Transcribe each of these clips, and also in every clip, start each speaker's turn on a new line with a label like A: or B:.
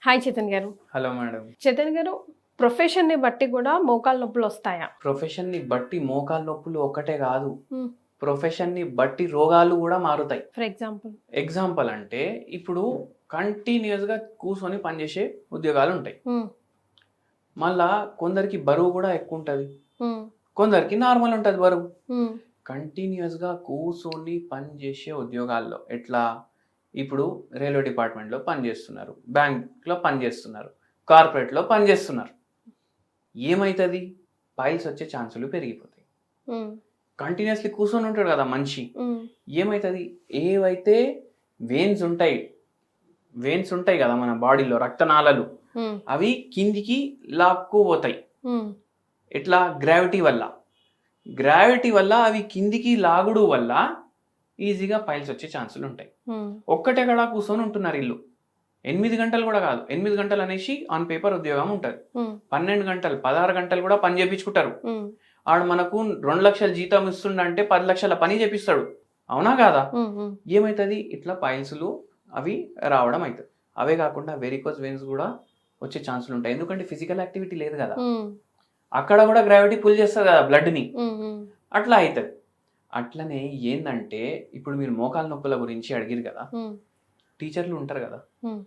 A: Hi Chetan గారు.
B: Hello madam.
A: Chetan గారు, ప్రొఫెషన్‌ని బట్టి కూడా మోకాళ్ళ నొప్పులొస్తాయా?
B: ప్రొఫెషన్‌ని బట్టి మోకాళ్ళ నొప్పులు ఒక్కటే కాదు.
A: హ్మ్.
B: ప్రొఫెషన్‌ని బట్టి రోగాలు కూడా మారుతాయి.
A: For example?
B: ఎగ్జాంపుల్ అంటే ఇప్పుడు కంటిన్యూయస్‌గా కూర్చొని పనిచేసే ఉద్యోగాలుంటాయి.
A: హ్మ్.
B: మళ్ళా కొందరికి బరువు కూడా ఎక్కువుంటది.
A: హ్మ్.
B: కొందరికి నార్మల్ ఉంటది బరువు.
A: హ్మ్.
B: కంటిన్యూయస్‌గా కూర్చొని పనిచేసే ఉద్యోగాల్లో ఎట్లా? ఇప్పుడు రైల్వే డిపార్ట్మెంట్‌లో పనిచేస్తున్నారు. బ్యాంక్‌లో పనిచేస్తున్నారు. కార్పొరేట్‌లో పనిచేస్తున్నారు. ఏమైతది? పైల్స్ వచ్చే ఛాన్సులు పెరిగిపోతాయి.
A: హ్మ్.
B: కంటిన్యూస్లీ కూర్చొని ఉంటాడు కదా మనిషి.
A: హ్మ్.
B: ఏమైతది? ఏవైతే వెయిన్స్ ఉంటాయి, వెయిన్స్ ఉంటాయి కదా మన బాడీలో రక్తనాళాలు,
A: హ్మ్.
B: అవి కిందికి లాక్కుపోతాయి.
A: హ్మ్.
B: ఎట్లా? గ్రావిటీ వల్ల. గ్రావిటీ వల్ల అవి కిందికి లాగుడు వల్ల ఈజీగా పైల్స్ వచ్చే ఛాన్సులు ఉంటాయి.
A: హ్మ్.
B: ఒక్కటెక్కడ కూర్చొని ఉంటున్నారు ఈళ్ళు. 8 గంటలు కూడా కాదు. 8 గంటలు అనేసి ఆన్ పేపర్ ఉద్యోగం ఉంటది.
A: హ్మ్.
B: 12 గంటలు, 16 గంటలు కూడా పని చేపించుకుంటారు.
A: హ్మ్.
B: ఆడు మనకు 2 లక్షల జీతం ఇస్తుండంటే 10 లక్షల పని చేపిస్తాడు. అవునా కాదా?
A: హ్మ్. హ్మ్.
B: ఏమైతది? ఇట్లా పైల్స్‌లు అవి రావడం అయితది. అవే కాకుండా వెరికోస్ వెయిన్స్ కూడా వచ్చే ఛాన్సులు ఉంటాయి. ఎందుకంటే ఫిజికల్ యాక్టివిటీ లేదు కదా.
A: హ్మ్.
B: అక్కడ కూడా గ్రావిటీ పుల్ చేస్తది కదా బ్లడ్‌ని.
A: హ్మ్. హ్మ్.
B: అట్లా అయితది. అట్లనే ఏందంటే ఇప్పుడు మీరు మోకాళ్ళ నొప్పుల గురించి అడిగిరు కదా.
A: హ్మ్.
B: టీచర్లు ఉంటారు కదా.
A: హ్మ్.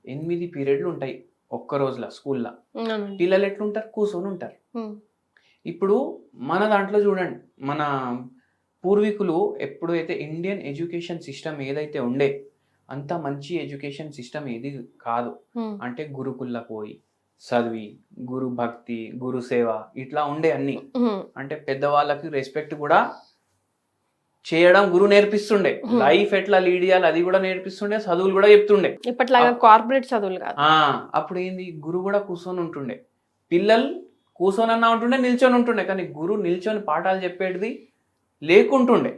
B: 8 పీరియడ్‌లు ఉంటాయి ఒక్క రోజుల స్కూల్‌ల.
A: అవునండి.
B: పిల్లలు ఎట్లుంటారు? కూర్చొని ఉంటారు.
A: హ్మ్.
B: ఇప్పుడు మన దాంట్లో చూడండి, మన పూర్వీకులు ఎప్పుడైతే ఇండియన్ ఎడ్యుకేషన్ సిస్టమ్ ఏదైతే ఉండే, అంత మంచి ఎడ్యుకేషన్ సిస్టమ్ ఏది కాదు.
A: హ్మ్.
B: అంటే గురుకుల్లా పోయి చదివి, గురు భక్తి, గురు సేవ ఇట్లా ఉండే అన్నీ.
A: హ్మ్.
B: అంటే పెద్దవాళ్ళకి రెస్పెక్ట్ కూడా చేయడం గురువు నేర్పిస్తుండే.
A: హ్మ్.
B: లైఫ్ ఎట్లా లీడ్ చేయాలి అది కూడా నేర్పిస్తుండే. చదువులు కూడా చెప్తుండే.
A: ఇప్పట్లాగా కార్పొరేట్ చదువులు కాదు.
B: అప్పుడు ఏంది? గురువు కూడా కూర్చొని ఉంటుండే. పిల్లలు కూర్చొనన్నా ఉంటుండే, నిల్చొని ఉంటుండే. కానీ గురువు నిల్చొని పాఠాలు చెప్పేటిది లేకుంటుండే.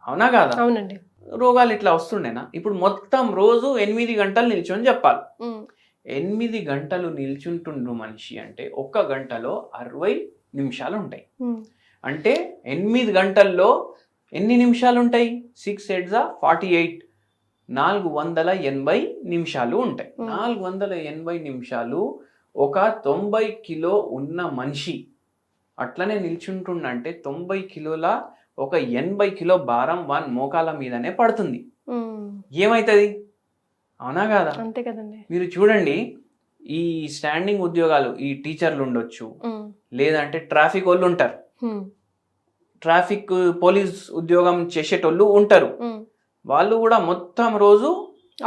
B: అవునా కాదా?
A: అవునండి.
B: రోగాలు ఇట్లా వస్తుండేనా? ఇప్పుడు మొత్తం రోజు 8 గంటలు నిల్చొని చెప్పాలి.
A: హ్మ్.
B: 8 గంటలు నిల్చుంటుండు మనిషి అంటే ఒక్క గంటలో 60 నిమిషాలు ఉంటాయి.
A: హ్మ్.
B: అంటే 8 గంటల్లో ఎన్ని నిమిషాలు ఉంటాయి? 6 8 48. 480 నిమిషాలు ఉంటాయి. 480 నిమిషాలు ఒక 90 కిలో ఉన్న మనిషి అట్లనే నిల్చుంటుండంటే 90 కిలోల ఒక 80 కిలో భారం వాన్ మోకాల మీదనే పడుతుంది.
A: హ్మ్.
B: ఏమైతది? అవునా కాదా?
A: అంతే కదండీ.
B: మీరు చూడండి, ఈ స్టాండింగ్ ఉద్యోగాలు ఈ టీచర్లు ఉండొచ్చు,
A: హ్మ్.
B: లేదంటే ట్రాఫిక్ వాళ్ళు ఉంటారు.
A: హ్మ్.
B: ట్రాఫిక్ పోలీస్ ఉద్యోగం చేసేటోళ్ళు ఉంటారు.
A: హ్మ్.
B: వాళ్ళు కూడా మొత్తం రోజు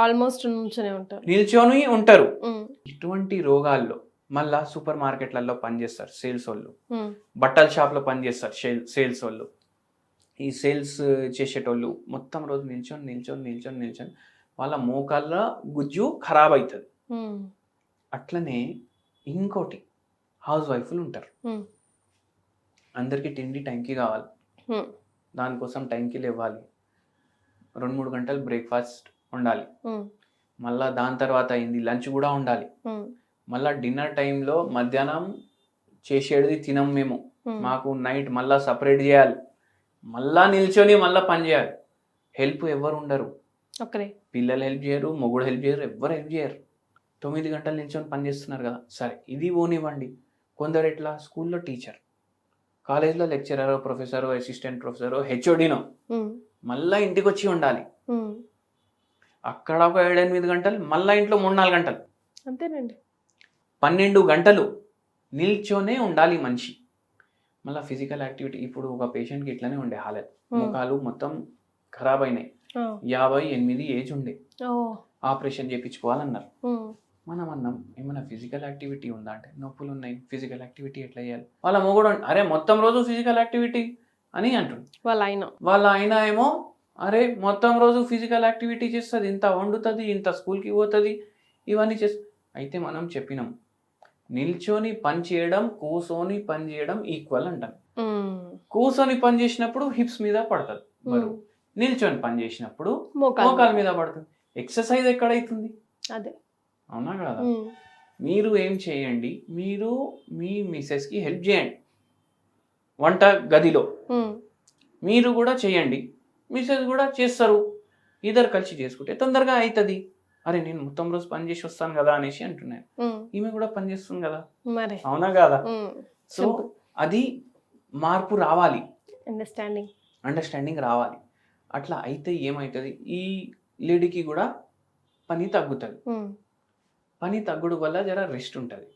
A: ఆల్మోస్ట్ నుంచొనే ఉంటారు.
B: నిల్చొని ఉంటారు.
A: హ్మ్.
B: ఇటువంటి రోగాల్లో మళ్ళా సూపర్ మార్కెట్లలో పనిచేస్తారు సేల్స్ వాళ్ళు,
A: హ్మ్.
B: బట్టల షాప్లో పనిచేస్తారు సేల్స్ వాళ్ళు. ఈ సేల్స్ చేసేటోళ్ళు మొత్తం రోజు నిల్చొని నిల్చొని నిల్చొని నిల్చొని వాళ్ళ మోకాళ్ళ గుజ్జు ఖరాబ్ అవుతుంది.
A: హ్మ్.
B: అట్లనే ఇంకోటి, హౌస్ వైఫ్లు ఉంటారు.
A: హ్మ్.
B: అందరికీ తిండి టైంకి కావాలి.
A: హ్మ్.
B: దానికోసం టైంకి లేవాలి. 2-3 గంటలు బ్రేక్ఫాస్ట్ ఉండాలి.
A: హ్మ్.
B: మళ్ళా దాని తర్వాత అయింది లంచ్ కూడా ఉండాలి.
A: హ్మ్.
B: మళ్ళా డిన్నర్ టైంలో మధ్యాహ్నం చేసేది తినం మేము.
A: హ్మ్.
B: మాకు నైట్ మళ్ళా సపరేట్ చేయాలి. మళ్ళా నిల్చొని మళ్ళా పని చేయాలి. హెల్ప్ ఎవరు ఉండరు.
A: ఒక్కరే.
B: పిల్లలు హెల్ప్ చేయరు, మొగుడు హెల్ప్ చేయరు, ఎవ్వరు హెల్ప్ చేయరు. 9 గంటలు నిల్చొని పని చేస్తున్నారు కదా. సరే ఇది పోనివ్వండి. కొందరు ఎట్లా? స్కూల్లో టీచర్, కాలేజ్లో లెక్చరరో, ప్రొఫెసరో, అసిస్టెంట్ ప్రొఫెసరో, హెచ్ఓడినో
A: హ్మ్.
B: మళ్ళా ఇంటికి వచ్చి ఉండాలి.
A: హ్మ్.
B: అక్కడ ఒక 7-8 గంటలు, మళ్ళా ఇంట్లో 3-4 గంటలు.
A: అంతేనండి.
B: 12 గంటలు నిల్చొనే ఉండాలి మనిషి. మళ్ళీ ఫిజికల్ యాక్టివిటీ ఇప్పుడు ఒక పేషెంట్కి ఇట్లనే ఉండే హాలత్, ముఖాలు మొత్తం ఖరాబ్ అయినాయి. 58 ఏజ్ ఉండే, ఆపరేషన్ చేయించుకోవాలన్నారు. మనం అన్నాం ఏమైనా ఫిజికల్ యాక్టివిటీ ఉందా అంటే నొప్పులు ఉన్నాయి, ఫిజికల్ యాక్టివిటీ ఎట్లా చేయాలి? వాళ్ళ మొగుడు అరే మొత్తం రోజు ఫిజికల్ యాక్టివిటీ అని అంటుంది. వాళ్ళ ఆయన ఏమో అరే మొత్తం రోజు ఫిజికల్ యాక్టివిటీ చేస్తుంది, ఇంత వండుతుంది, ఇంత స్కూల్కి పోతుంది, ఇవన్నీ చేస్తుంది. అయితే మనం చెప్పినాం నిల్చొని పని చేయడం, కూర్చొని పని చేయడం ఈక్వల్ అంటాం. కూర్చొని పని చేసినప్పుడు హిప్స్ మీద పడుతుంది బరువు, నిల్చొని పని చేసినప్పుడు మోకాల మీద పడుతుంది. ఎక్సర్సైజ్ ఎక్కడైతుంది?
A: అదే.
B: అవునా కదా? మీరు ఏం చేయండి, మీరు మీ మిసెస్కి హెల్ప్ చేయండి వంట గదిలో. మీరు కూడా చేయండి, మిసెస్ కూడా చేస్తారు. ఇద్దరు కలిసి చేసుకుంటే తొందరగా అవుతుంది. అరే నేను మొత్తం రోజు పని చేసి వస్తాను కదా అనేసి అంటున్నాను. ఈమె కూడా పని చేస్తుంది కదా,
A: మరి
B: అవునా కదా? So
A: Simple.
B: అది మార్పు రావాలి,
A: అండర్స్టాండింగ్
B: రావాలి. అట్లా అయితే ఏమవుతుంది, ఈ లేడీకి కూడా పని తగ్గుతుంది. పని తగ్గుడు వల్ల జర రెస్ట్ ఉంటుంది.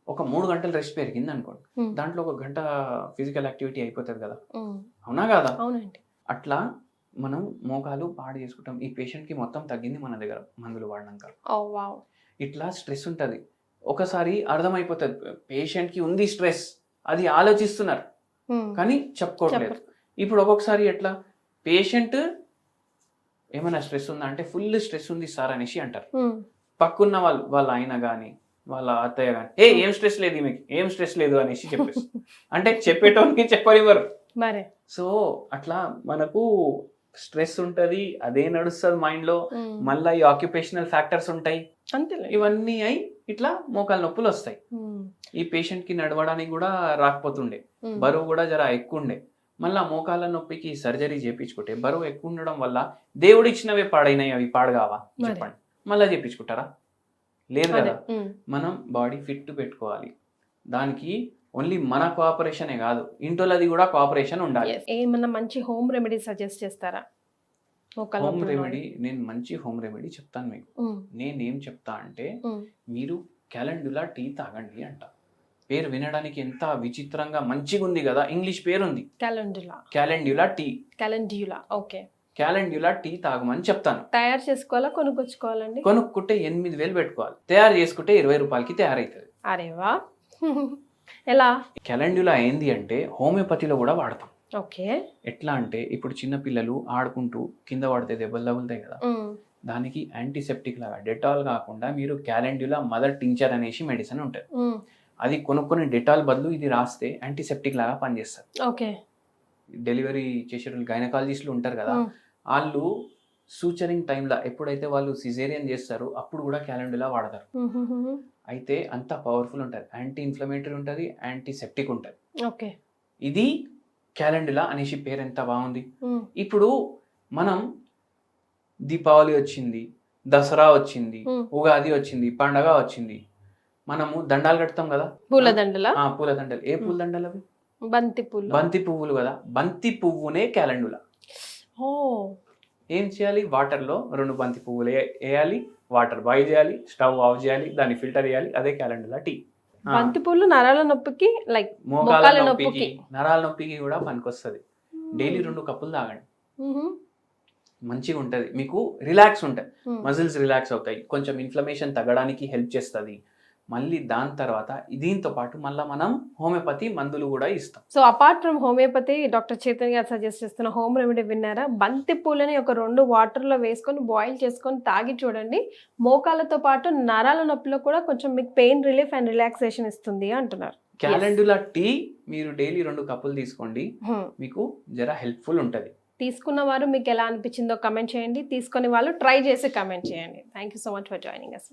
B: ఒక 3 గంటలు రెస్ట్ పెరిగింది అనుకోండి, దాంట్లో 1 గంట ఫిజికల్ యాక్టివిటీ అయిపోతుంది కదా, అవునా కదా?
A: అవునండి.
B: అట్లా మనం మోకాలు పాడు చేసుకుంటాం. ఈ పేషెంట్కి మొత్తం తగ్గింది మన దగ్గర మందులు వాడినాక. ఇట్లా స్ట్రెస్ ఉంటుంది. ఒకసారి అర్థమైపోతుంది పేషెంట్కి ఉంది స్ట్రెస్, అది ఆలోచిస్తున్నారు కానీ చెప్పుకోవట్లేదు. ఇప్పుడు ఒక్కొక్కసారి ఎట్లా పేషెంట్ ఏమైనా స్ట్రెస్ ఉందా అంటే ఫుల్ స్ట్రెస్ ఉంది సార్ అనేసి అంటారు. పక్కున్న వాళ్ళ ఆయన కానీ వాళ్ళ అత్తయ్య కానీ ఏం స్ట్రెస్ లేదు ఈమెకి, ఏం స్ట్రెస్ లేదు అనేసి చెప్పేసి అంటే చెప్పేటోనికి చెప్పనివ్వరు. సో అట్లా మనకు స్ట్రెస్ ఉంటది, అదే నడుస్తుంది మైండ్ లో. మళ్ళీ ఈ ఆక్యుపేషనల్ ఫ్యాక్టర్స్ ఉంటాయి, ఇవన్నీ అయి ఇట్లా మోకాలు నొప్పులు వస్తాయి. ఈ పేషెంట్ కి నడవడానికి కూడా రాకపోతుండే, బరువు కూడా జర ఎక్కువ ఉండే. మళ్ళా మోకాళ్ళ నొప్పికి సర్జరీ చేయించుకుంటే బరువు ఎక్కువ ఉండడం వల్ల దేవుడు ఇచ్చినవే పాడైనాయి, అవి పాడుగావా చెప్పండి? మళ్ళా చేయించుకుంటారా? లేదు కదా. మనం బాడీ ఫిట్ పెట్టుకోవాలి. దానికి ఓన్లీ మన కోఆపరేషనే కాదు, ఇంటోళ్ళది కూడా కోఆపరేషన్ ఉండాలి.
A: ఏమన్నా మంచి హోమ్ రెమెడీ సజెస్ట్ చేస్తారా?
B: హోమ్ రెమెడీ, నేను మంచి హోమ్ రెమెడీ చెప్తాను మీకు. నేనేం చెప్తా అంటే మీరు క్యాలెండ్యులా టీ తాగండి అంట. పేరు వినడానికి ఎంత విచిత్రంగా మంచిగా ఉంది కదా, ఇంగ్లీష్ పేరు ఉంది క్యాలెండ్యులా టీ. క్యాలెండ్యులా టీ తాగమని చెప్తాను.
A: తయారు చేసుకోవాలా కొనుక్కొచ్చుకోవాలండి?
B: కొనుక్కుంటే 8,000 పెట్టుకోవాలి, తయారు చేసుకుంటే 20 రూపాయలకి తయారవుతుంది.
A: అరేవా, ఎలా?
B: క్యాలెండ్యులా ఏంది అంటే హోమియోపతిలో కూడా వాడతాం.
A: ఓకే.
B: ఎట్లా అంటే ఇప్పుడు చిన్న పిల్లలు ఆడుకుంటూ కింద పడితే దెబ్బలు తగులుతాయి కదా, దానికి యాంటీసెప్టిక్ లాగా డెటాల్ కాకుండా మీరు క్యాలెండ్యులా మదర్ టించర్ అనేసి మెడిసిన్ ఉంటుంది, అది కొనుక్కొని డెటాల్ బదులు ఇది రాస్తే యాంటీసెప్టిక్ లాగా పనిచేస్తారు.
A: ఓకే.
B: డెలివరీ చేసేటప్పుడు గైనకాలజిస్టులు ఉంటారు కదా, వాళ్ళు సూచరింగ్ టైంలో ఎప్పుడైతే వాళ్ళు సిజేరియన్ చేస్తారో అప్పుడు కూడా క్యాలెండ్యులా వాడతారు. అయితే అంత పవర్ఫుల్ ఉంటుంది, యాంటీ ఇన్ఫ్లమేటరీ ఉంటుంది, యాంటీసెప్టిక్ ఉంటుంది.
A: ఓకే.
B: ఇది క్యాలెండ్యులా అనేసి పేరు ఎంత బాగుంది. ఇప్పుడు మనం దీపావళి వచ్చింది, దసరా వచ్చింది, ఉగాది వచ్చింది, పండగ వచ్చింది, మనము దండాలు కడతాం కదా,
A: పూలదండలు.
B: ఏ పూలదండలు అవి?
A: బంతి
B: పువ్వులు కదా. బంతి పువ్వునే క్యాలెండ్యులా. ఏం చేయాలి, వాటర్లో 2 బంతి పువ్వులు వేయాలి, వాటర్ బాయిల్ చేయాలి, స్టవ్ ఆఫ్ చేయాలి, దాన్ని ఫిల్టర్ చేయాలి, అదే క్యాలెండ్యులా టీ.
A: బంతి పూలు నరాల నొప్పికి,
B: మోకాల నొప్పికి, నరాల నొప్పికి కూడా పనికొస్తుంది. డైలీ 2 కప్పులు తాగండి, మంచిగా ఉంటుంది. మీకు రిలాక్స్ ఉంటుంది, మజిల్స్ రిలాక్స్ అవుతాయి, కొంచెం ఇన్ఫ్లమేషన్ తగ్గడానికి హెల్ప్ చేస్తుంది. మళ్ళీ దాని తర్వాత దీంతో పాటు మళ్ళీ మనం హోమియోపతి మందులు కూడా ఇస్తాం.
A: So apart from homeopathy, doctor Chaitanya గారు సజెస్ట్ చేస్తున్న హోమ్ రెమెడీ విన్నారా? బంతి పూలని ఒక 2 వాటర్లో వేసుకొని బాయిల్ చేసుకొని తాగి చూడండి. మోకాలతో పాటు నరాల నొప్పిలో కూడా కొంచెం మీకు పెయిన్ రిలీఫ్ అండ్ రిలాక్సేషన్ ఇస్తుంది అంటున్నారు.
B: క్యాలెండ్యులా టీ మీరు డైలీ 2 కప్పులు తీసుకోండి, మీకు జర హెల్ప్ఫుల్ ఉంటుంది.
A: తీసుకున్న వారు మీకు ఎలా అనిపించిందో కమెంట్ చేయండి, తీసుకునే వాళ్ళు ట్రై చేసి కమెంట్ చేయండి. Thank you so much for joining us.